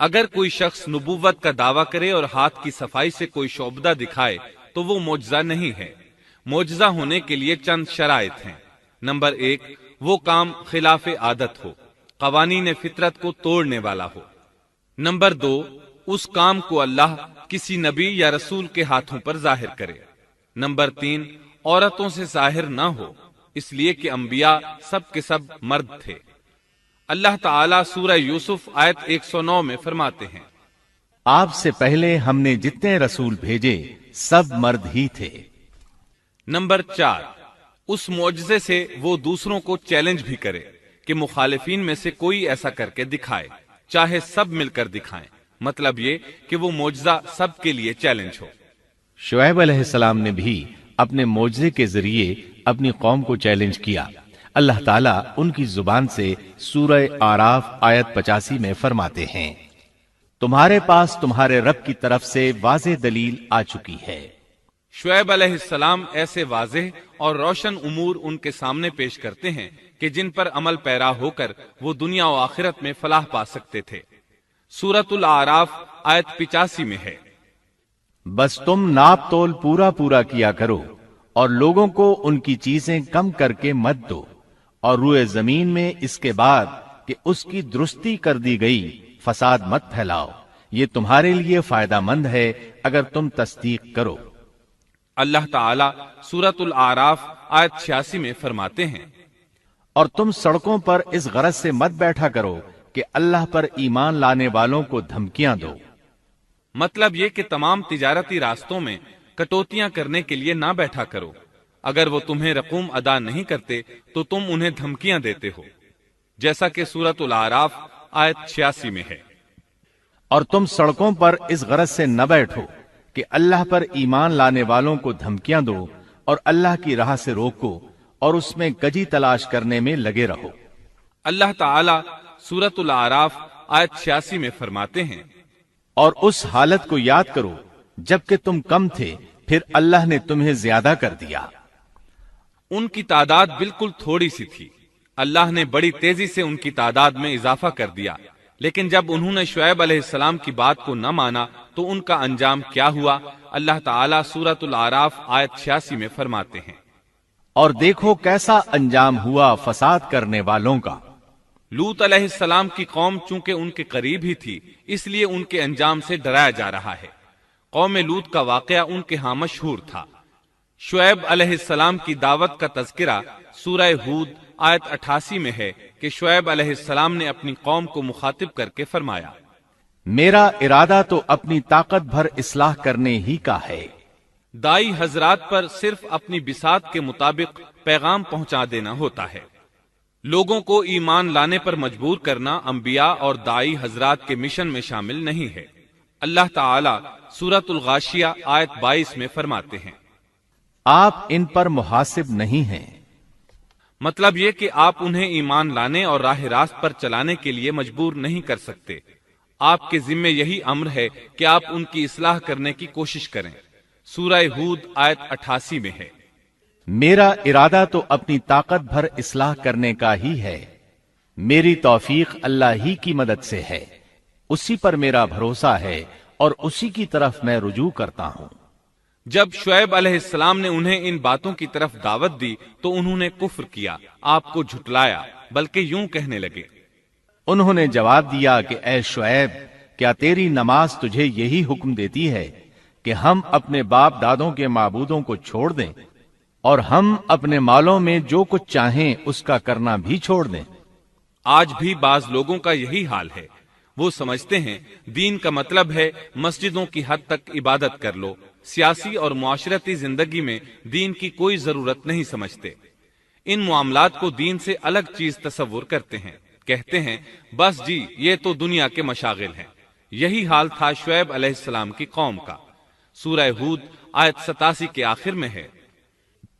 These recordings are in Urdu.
اگر کوئی شخص نبوت کا دعویٰ کرے اور ہاتھ کی صفائی سے کوئی شعبدہ دکھائے تو وہ معجزہ نہیں ہے۔ معجزہ ہونے کے لیے چند شرائط ہیں۔ نمبر 1، وہ کام خلاف عادت ہو، قوانین فطرت کو توڑنے والا ہو۔ نمبر 2، اس کام کو اللہ کسی نبی یا رسول کے ہاتھوں پر ظاہر کرے۔ نمبر 3، عورتوں سے ظاہر نہ ہو، اس لیے کہ انبیاء سب کے سب مرد تھے۔ اللہ تعالیٰ سورہ یوسف آیت 109 میں فرماتے ہیں، آپ سے پہلے ہم نے جتنے رسول بھیجے سب مرد ہی تھے۔ نمبر 4، اس معجزے سے وہ دوسروں کو چیلنج بھی کرے کہ مخالفین میں سے کوئی ایسا کر کے دکھائے، چاہے سب مل کر دکھائیں، مطلب یہ کہ وہ معجزہ سب کے لیے چیلنج ہو۔ شعیب علیہ السلام نے بھی اپنے معجزے کے ذریعے اپنی قوم کو چیلنج کیا۔ اللہ تعالیٰ ان کی زبان سے سورہ آراف آیت 85 میں فرماتے ہیں، تمہارے پاس تمہارے رب کی طرف سے واضح دلیل آ چکی ہے۔ شعیب علیہ السلام ایسے واضح اور روشن امور ان کے سامنے پیش کرتے ہیں کہ جن پر عمل پیرا ہو کر وہ دنیا و آخرت میں فلاح پا سکتے تھے۔ سورۃ الاعراف آیت 85 میں ہے، بس تم ناپ تول پورا کیا کرو اور لوگوں کو ان کی چیزیں کم کر کے مت دو، اور روئے زمین میں اس کے بعد کہ اس کی درستی کر دی گئی فساد مت پھیلاؤ، یہ تمہارے لیے فائدہ مند ہے اگر تم تصدیق کرو۔ اللہ تعالیٰ سورۃ الاعراف آیت 86 میں فرماتے ہیں، اور تم سڑکوں پر اس غرض سے مت بیٹھا کرو کہ اللہ پر ایمان لانے والوں کو دھمکیاں دو۔ مطلب یہ کہ تمام تجارتی راستوں میں کٹوتیاں کرنے کے لیے نہ بیٹھا کرو، اگر وہ تمہیں رقوم ادا نہیں کرتے تو تم انہیں دھمکیاں دیتے ہو، جیسا کہ سورۃ الاعراف آیت 86 میں ہے۔ اور تم سڑکوں پر اس غرض سے نہ بیٹھو کہ اللہ پر ایمان لانے والوں کو دھمکیاں دو اور اللہ کی راہ سے روکو اور اس میں کجی تلاش کرنے میں لگے رہو۔ اللہ تعالیٰ سورۃ الاعراف آیت 86 میں فرماتے ہیں، اور اس حالت کو یاد کرو جبکہ تم کم تھے، پھر اللہ نے تمہیں زیادہ کر دیا۔ ان کی تعداد بالکل تھوڑی سی تھی، اللہ نے بڑی تیزی سے ان کی تعداد میں اضافہ کر دیا، لیکن جب انہوں نے شعیب علیہ السلام کی بات کو نہ مانا تو ان کا انجام کیا ہوا؟ اللہ تعالیٰ سورۃ الاعراف آیت 86 میں فرماتے ہیں، اور دیکھو کیسا انجام ہوا فساد کرنے والوں کا۔ لوط علیہ السلام کی قوم چونکہ ان کے قریب ہی تھی، اس لیے ان کے انجام سے ڈرایا جا رہا ہے۔ قوم لوط کا واقعہ ان کے ہاں مشہور تھا۔ شعیب علیہ السلام کی دعوت کا تذکرہ سورہ ہود آیت 88 میں ہے کہ شعیب علیہ السلام نے اپنی قوم کو مخاطب کر کے فرمایا، میرا ارادہ تو اپنی طاقت بھر اصلاح کرنے ہی کا ہے۔ دائی حضرات پر صرف اپنی بساط کے مطابق پیغام پہنچا دینا ہوتا ہے۔ لوگوں کو ایمان لانے پر مجبور کرنا انبیاء اور دائی حضرات کے مشن میں شامل نہیں ہے۔ اللہ تعالیٰ سورۃ الغاشیہ آیت 22 میں فرماتے ہیں، آپ ان پر محاسب نہیں ہیں۔ مطلب یہ کہ آپ انہیں ایمان لانے اور راہ راست پر چلانے کے لیے مجبور نہیں کر سکتے۔ آپ کے ذمے یہی امر ہے کہ آپ ان کی اصلاح کرنے کی کوشش کریں۔ سورہ ہود آیت 88 میں ہے، میرا ارادہ تو اپنی طاقت بھر اصلاح کرنے کا ہی ہے، میری توفیق اللہ ہی کی مدد سے ہے، اسی پر میرا بھروسہ ہے اور اسی کی طرف میں رجوع کرتا ہوں۔ جب شعیب علیہ السلام نے انہیں ان باتوں کی طرف دعوت دی تو انہوں نے کفر کیا، آپ کو جھٹلایا، بلکہ یوں کہنے لگے، انہوں نے جواب دیا کہ اے شعیب، کیا تیری نماز تجھے یہی حکم دیتی ہے کہ ہم اپنے باپ دادوں کے معبودوں کو چھوڑ دیں اور ہم اپنے مالوں میں جو کچھ چاہیں اس کا کرنا بھی چھوڑ دیں؟ آج بھی بعض لوگوں کا یہی حال ہے، وہ سمجھتے ہیں دین کا مطلب ہے مسجدوں کی حد تک عبادت کر لو، سیاسی اور معاشرتی زندگی میں دین کی کوئی ضرورت نہیں سمجھتے۔ ان معاملات کو دین سے الگ چیز تصور کرتے ہیں، کہتے ہیں بس جی یہ تو دنیا کے مشاغل ہیں۔ یہی حال تھا شعیب علیہ السلام کی قوم کا۔ سورہ ہود آیت 87 کے آخر میں ہے،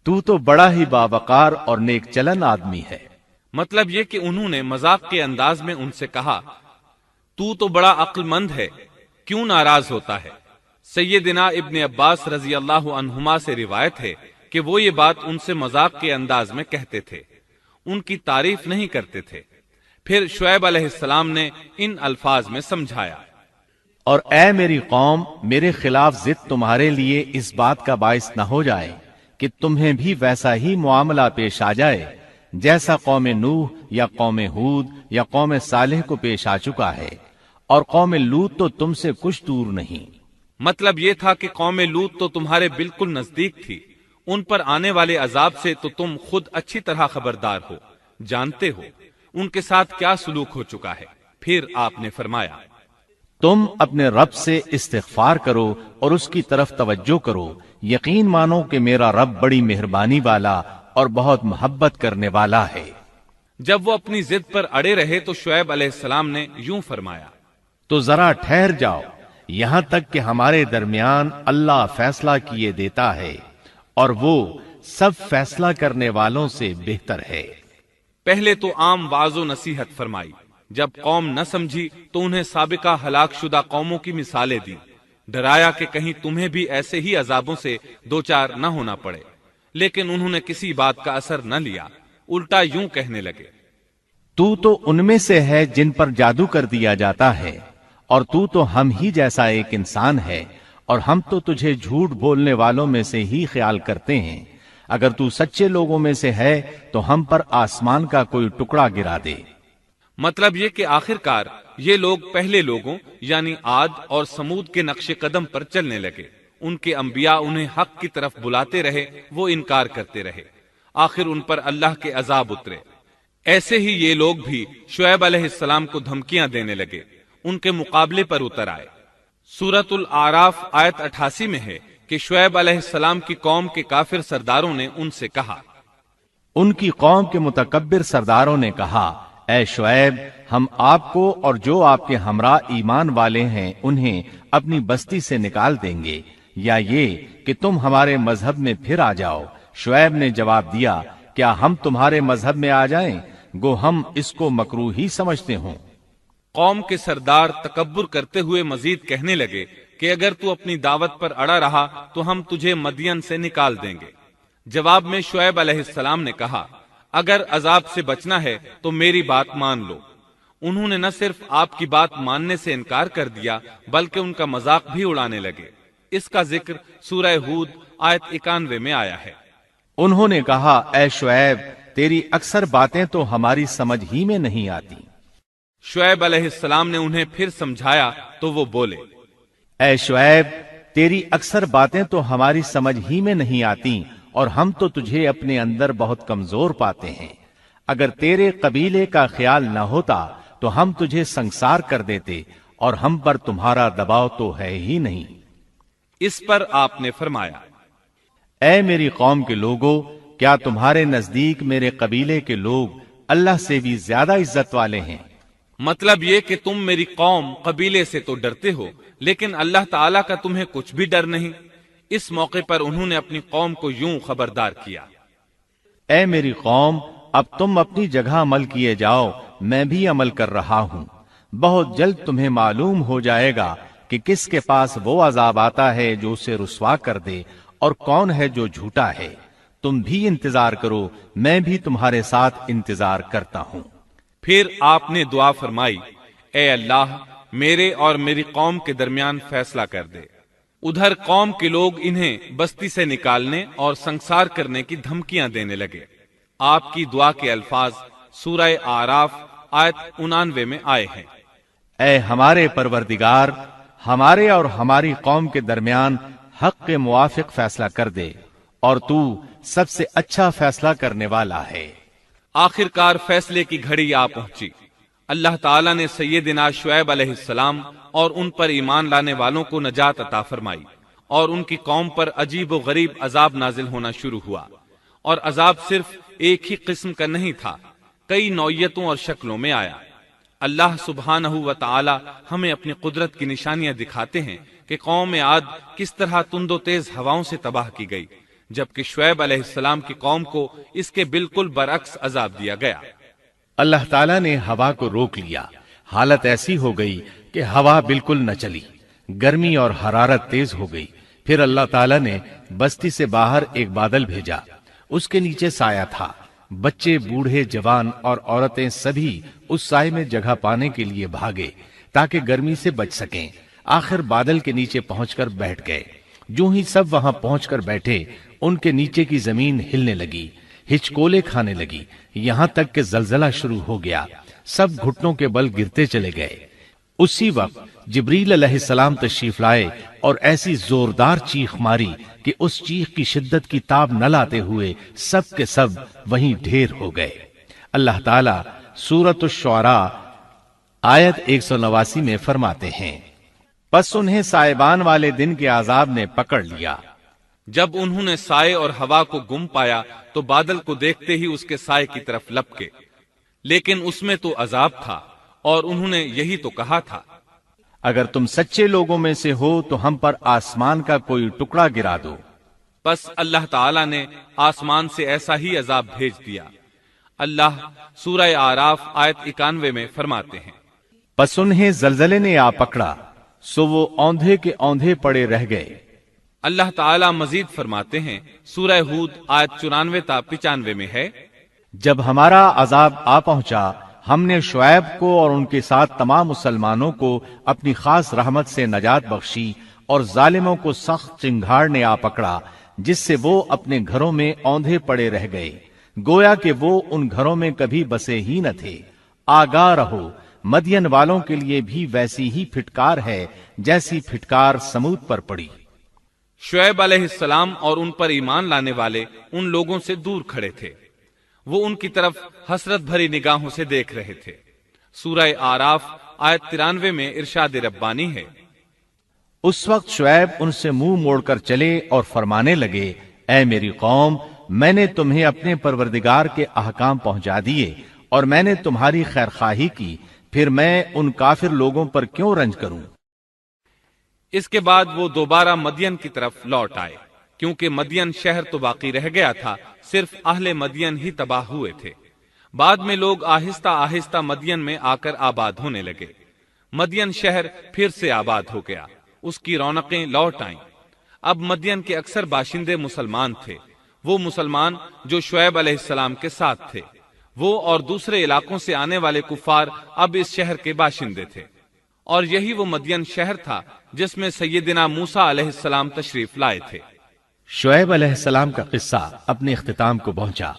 تو بڑا ہی باوقار اور نیک چلن آدمی ہے۔ مطلب یہ کہ انہوں نے مذاق کے انداز میں ان سے کہا، تو بڑا عقل مند ہے، کیوں ناراض ہوتا ہے؟ سیدنا ابن عباس رضی اللہ عنہما سے روایت ہے کہ وہ یہ بات ان سے مذاق کے انداز میں کہتے تھے، ان کی تعریف نہیں کرتے تھے۔ پھر شعیب علیہ السلام نے ان الفاظ میں سمجھایا، اور اے میری قوم، میرے خلاف ضد تمہارے لیے اس بات کا باعث نہ ہو جائے کہ تمہیں بھی ویسا ہی معاملہ پیش آ جائے جیسا قوم نوح یا قوم ہود یا قوم صالح کو پیش آ چکا ہے، اور قوم لوط تو تم سے کچھ دور نہیں۔ مطلب یہ تھا کہ قوم لوط تو تمہارے بالکل نزدیک تھی، ان پر آنے والے عذاب سے تو تم خود اچھی طرح خبردار ہو، جانتے ہو ان کے ساتھ کیا سلوک ہو چکا ہے۔ پھر آپ نے فرمایا، تم اپنے رب سے استغفار کرو اور اس کی طرف توجہ کرو، یقین مانو کہ میرا رب بڑی مہربانی والا اور بہت محبت کرنے والا ہے۔ جب وہ اپنی ضد پر اڑے رہے تو شعیب علیہ السلام نے یوں فرمایا، تو ذرا ٹھہر جاؤ یہاں تک کہ ہمارے درمیان اللہ فیصلہ کیے دیتا ہے، اور وہ سب فیصلہ کرنے والوں سے بہتر ہے۔ پہلے تو عام واعظ و نصیحت فرمائی، جب قوم نہ سمجھی تو انہیں سابقہ ہلاک شدہ قوموں کی مثالیں دی، ڈرایا کہ کہیں تمہیں بھی ایسے ہی عذابوں سے دوچار نہ ہونا پڑے، لیکن انہوں نے کسی بات کا اثر نہ لیا، الٹا یوں کہنے لگے، تو ان میں سے ہے جن پر جادو کر دیا جاتا ہے، اور تو ہم ہی جیسا ایک انسان ہے، اور ہم تو تجھے جھوٹ بولنے والوں میں سے ہی خیال کرتے ہیں۔ اگر تو سچے لوگوں میں سے ہے تو ہم پر آسمان کا کوئی ٹکڑا گرا دے۔ مطلب یہ کہ آخرکار یہ لوگ پہلے لوگوں یعنی عاد اور سمود کے نقش قدم پر چلنے لگے، ان کے انبیاء انہیں حق کی طرف بلاتے رہے، وہ انکار کرتے رہے، آخر ان پر اللہ کے عذاب اترے۔ ایسے ہی یہ لوگ بھی شعیب علیہ السلام کو دھمکیاں دینے لگے، ان کے مقابلے پر اتر آئے۔ سورۃ الاعراف آیت 88 میں ہے کہ شعیب علیہ السلام کی قوم کے کافر سرداروں نے ان سے کہا، ان کی قوم کے متکبر سرداروں نے کہا، اے شعیب، ہم آپ کو اور جو آپ کے ہمراہ ایمان والے ہیں انہیں اپنی بستی سے نکال دیں گے، یا یہ کہ تم ہمارے مذہب میں پھر آ جاؤ۔ شعیب نے جواب دیا، کیا ہم تمہارے مذہب میں آ جائیں؟ گو ہم اس کو مکروہ ہی سمجھتے ہوں۔ قوم کے سردار تکبر کرتے ہوئے مزید کہنے لگے کہ اگر تو اپنی دعوت پر اڑا رہا تو ہم تجھے مدین سے نکال دیں گے۔ جواب میں شعیب علیہ السلام نے کہا، اگر عذاب سے بچنا ہے تو میری بات مان لو۔ انہوں نے نہ صرف آپ کی بات ماننے سے انکار کر دیا بلکہ ان کا مذاق بھی اڑانے لگے۔ اس کا ذکر سورہ ہود آیت 91 میں آیا ہے۔ انہوں نے کہا، اے شعیب، تیری اکثر باتیں تو ہماری سمجھ ہی میں نہیں آتی۔ شعیب علیہ السلام نے انہیں پھر سمجھایا تو وہ بولے، اے شعیب، تیری اکثر باتیں تو ہماری سمجھ ہی میں نہیں آتی، اور ہم تو تجھے اپنے اندر بہت کمزور پاتے ہیں۔ اگر تیرے قبیلے کا خیال نہ ہوتا تو ہم تجھے سنسار کر دیتے، اور ہم پر تمہارا دباؤ تو ہے ہی نہیں۔ اس پر آپ نے فرمایا، اے میری قوم کے لوگو، کیا تمہارے نزدیک میرے قبیلے کے لوگ اللہ سے بھی زیادہ عزت والے ہیں؟ مطلب یہ کہ تم میری قوم قبیلے سے تو ڈرتے ہو لیکن اللہ تعالیٰ کا تمہیں کچھ بھی ڈر نہیں۔ اس موقع پر انہوں نے اپنی قوم کو یوں خبردار کیا، اے میری قوم، اب تم اپنی جگہ عمل کیے جاؤ، میں بھی عمل کر رہا ہوں۔ بہت جلد تمہیں معلوم ہو جائے گا کہ کس کے پاس وہ عذاب آتا ہے جو اسے رسوا کر دے، اور کون ہے جو جھوٹا ہے۔ تم بھی انتظار کرو، میں بھی تمہارے ساتھ انتظار کرتا ہوں۔ پھر آپ نے دعا فرمائی، اے اللہ، میرے اور میری قوم کے درمیان فیصلہ کر دے۔ ادھر قوم کے لوگ انہیں بستی سے نکالنے اور سنسار کرنے کی دھمکیاں دینے لگے۔ آپ کی دعا کے الفاظ سورہ اعراف آیت 89 میں آئے ہیں، اے ہمارے پروردگار، ہمارے اور ہماری قوم کے درمیان حق کے موافق فیصلہ کر دے، اور تو سب سے اچھا فیصلہ کرنے والا ہے۔ آخرکار فیصلے کی گھڑی آ پہنچی۔ اللہ تعالیٰ نے سیدنا شعیب علیہ السلام اور ان پر ایمان لانے والوں کو نجات عطا فرمائی، اور ان کی قوم پر عجیب و غریب عذاب نازل ہونا شروع ہوا، اور عذاب صرف ایک ہی قسم کا نہیں تھا، کئی نوعیتوں اور شکلوں میں آیا۔ اللہ سبحانہ و تعالی ہمیں اپنی قدرت کی نشانیاں دکھاتے ہیں کہ قوم عاد کس طرح تند و تیز ہواؤں سے تباہ کی گئی، جبکہ شعیب علیہ السلام کی قوم کو اس کے بالکل برعکس عذاب دیا گیا۔ اللہ تعالیٰ نے ہوا کو روک لیا، حالت ایسی ہو گئی کہ ہوا بالکل نہ چلی، گرمی اور حرارت تیز ہو گئی۔ پھر اللہ تعالیٰ نے بستی سے باہر ایک بادل بھیجا، اس کے نیچے سایہ تھا، بچے، بوڑھے، جوان اور عورتیں سبھی اس سائے میں جگہ پانے کے لیے بھاگے تاکہ گرمی سے بچ سکیں۔ آخر بادل کے نیچے پہنچ کر بیٹھ گئے۔ جو ہی سب وہاں پہنچ کر بیٹھے، ان کے نیچے کی زمین ہلنے لگی، ہچکولے کھانے لگی، یہاں تک کہ زلزلہ شروع ہو گیا، سب گھٹنوں کے بل گرتے چلے گئے۔ اسی وقت جبریل علیہ السلام تشریف لائے اور ایسی زوردار چیخ ماری کہ اس چیخ کی شدت کی تاب نہ لاتے ہوئے سب کے سب وہیں ڈھیر ہو گئے۔ اللہ تعالیٰ سورۃ الشعراء آیت 189 میں فرماتے ہیں، پس انہیں سائبان والے دن کے عذاب نے پکڑ لیا۔ جب انہوں نے سائے اور ہوا کو گم پایا تو بادل کو دیکھتے ہی اس کے سائے کی طرف لپکے، لیکن اس میں تو عذاب تھا اور انہوں نے یہی تو کہا تھا، اگر تم سچے لوگوں میں سے ہو تو ہم پر آسمان کا کوئی ٹکڑا گرا دو۔ بس اللہ تعالی نے آسمان سے ایسا ہی عذاب بھیج دیا۔ اللہ سورہ آراف آیت 91 میں فرماتے ہیں، پس انہیں زلزلے نے آ پکڑا، سو وہ اوندھے کے اوندھے پڑے رہ گئے۔ اللہ تعالی مزید فرماتے ہیں، سورہ ہود آیت 94 تا 95 میں ہے، جب ہمارا عذاب آ پہنچا ہم نے شعیب کو اور ان کے ساتھ تمام مسلمانوں کو اپنی خاص رحمت سے نجات بخشی، اور ظالموں کو سخت چنگھاڑ نے آ پکڑا جس سے وہ اپنے گھروں میں اوندھے پڑے رہ گئے، گویا کہ وہ ان گھروں میں کبھی بسے ہی نہ تھے۔ آگاہ رہو، مدین والوں کے لیے بھی ویسی ہی پھٹکار ہے جیسی پھٹکار سمود پر پڑی۔ شعیب علیہ السلام اور ان پر ایمان لانے والے ان لوگوں سے دور کھڑے تھے، وہ ان کی طرف حسرت بھری نگاہوں سے دیکھ رہے تھے۔ سورہ آراف آیت 93 میں ارشاد ربانی ہے، اس وقت شعیب ان سے منہ موڑ کر چلے اور فرمانے لگے، اے میری قوم، میں نے تمہیں اپنے پروردگار کے احکام پہنچا دیے اور میں نے تمہاری خیرخواہی کی، پھر میں ان کافر لوگوں پر کیوں رنج کروں؟ اس کے بعد وہ دوبارہ مدین کی طرف لوٹ آئے، کیونکہ مدین شہر تو باقی رہ گیا تھا، صرف اہل مدین ہی تباہ ہوئے تھے۔ بعد میں لوگ آہستہ آہستہ مدین میں آ کر آباد ہونے لگے۔ مدین شہر پھر سے آباد ہو گیا، اس کی رونقیں لوٹ آئیں۔ اب مدین کے اکثر باشندے مسلمان تھے، وہ مسلمان جو شعیب علیہ السلام کے ساتھ تھے۔ وہ اور دوسرے علاقوں سے آنے والے کفار اب اس شہر کے باشندے تھے، اور یہی وہ مدین شہر تھا جس میں سیدنا موسیٰ علیہ السلام تشریف لائے تھے۔ شعیب علیہ السلام کا قصہ اپنے اختتام کو پہنچا۔